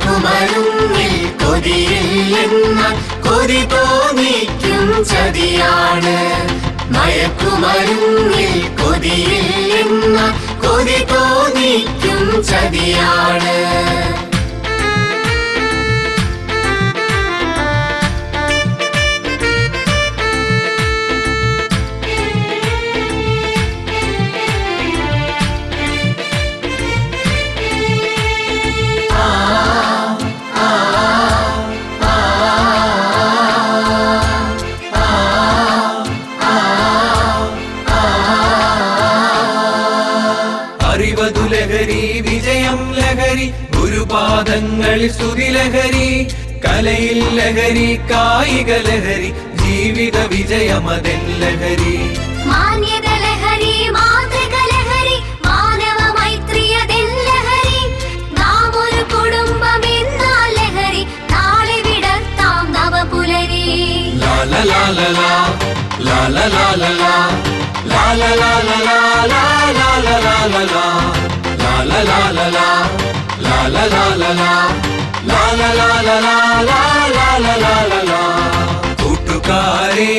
മയക്കുമരുന്നിൽ കൊതിയില്ലെന്നാൽ കൊതി തോന്നിക്കും ചതിയാണ്. മയക്കുമരുന്നിൽ കൊതിയില്ലെന്നാൽ കൊതി തോന്നിക്കും ചതിയാണ്. അറിവതു ലഹരി, വിജയം ലഹരി, ഗുരുപാദങ്ങളിൽ സ്തുതി ലഹരി, കലയിൽ ലഹരി, കായിക ലഹരി, ജീവിത വിജയമതെൻ ലഹരി. മാന്യത ലഹരി, മാതൃക ലഹരി, മാനവ മൈത്രിയതെൻ ലഹരി. നാം ഒരു കുടുംബം എന്നാൽ ലഹരി, നാളെ വിടർത്താം നവപുലരി. ലാ ലാ ലാ ലാ ലാ, ലാ ലാ ലാ ലാ ലാ, ലാ ലാ ലാ ലാ ലാ, ലാ ലാ ലാ ലാ ലാ ലാ, ലാ ലാ ലാ ലാ ലാ, ലാ ലാ ലാ ലാ ലാ, ലാ ലാ ലാ ലാ ലാ, ലാ ലാ ലാ ലാ ലാ ലാ. കൂട്ടുകാരേ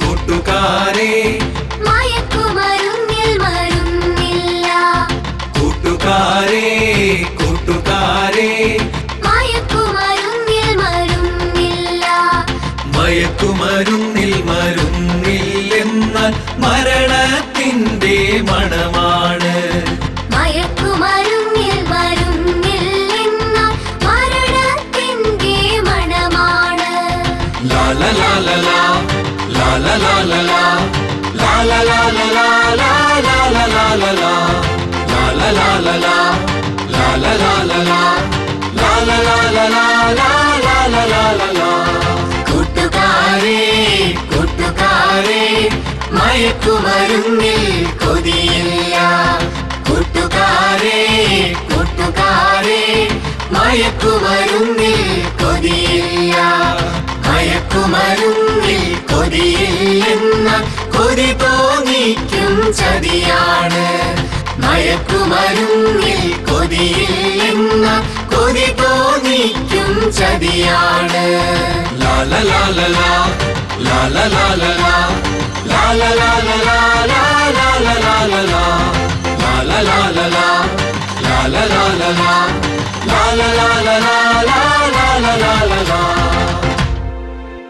കൂട്ടുകാരേ, മയക്കുമരുന്നിൽ മരുന്നില്ല. കൂട്ടുകാരേ കൂട്ടുകാരേ, മയക്കുമരുന്നിൽ മരുന്നില്ല. മയക്കുമരുന്നിൽ മരുന്നില്ലെന്നാൽ മരണത്തിൻ്റെ മണമാണ്. മയക്കുമരുന്നിൽ മരുന്നില്ലെന്നാൽ മരണത്തിൻ്റെ മണമാണ്. ലാ ലാ ലാ ലാ ലാ, ലാ ലാ ലാ ലാ ലാ, ലാ ലാ ലാ ലാ ലാ, ലാ ലാ ലാ ലാ ലാ ലാ, ലാ ലാ ലാ ലാ ലാ, ലാ ലാ ലാ ലാ ലാ, ലാ ലാ ലാ ലാ ലാ, ലാ ലാ ലാ ലാ ലാ ലാ. കൂട്ടുകാരേ കൂട്ടുകാരേ, മയക്കുമരുന്നിൽ കൊതിയില്ല. കൂട്ടുകാരേ കൂട്ടുകാരേ, മയക്കുമരുന്നിൽ കൊതിയില്ല. മയക്കുമരുന്നിൽ കൊതിയില്ലെന്നാൽ കൊതി തോന്നിക്കും ചതിയാണ്. മയക്കുമരുന്നിൽ കൊതിയില്ലെന്നാൽ കൊതി തോന്നിക്കും ചതിയാണ്. ലാ ലാ ലാ ലാ ലാ, ലാ ലാ ലാ ലാ ലാ, ലാ ലാ ലാ ലാ ലാ, ലാ ലാ ലാ ലാ ലാ ലാ, ലാ ലാ ലാ ലാ ലാ, ലാ ലാ ലാ ലാ ലാ, ലാ ലാ ലാ ലാ ലാ, ലാ ലാ ലാ ലാ ലാ.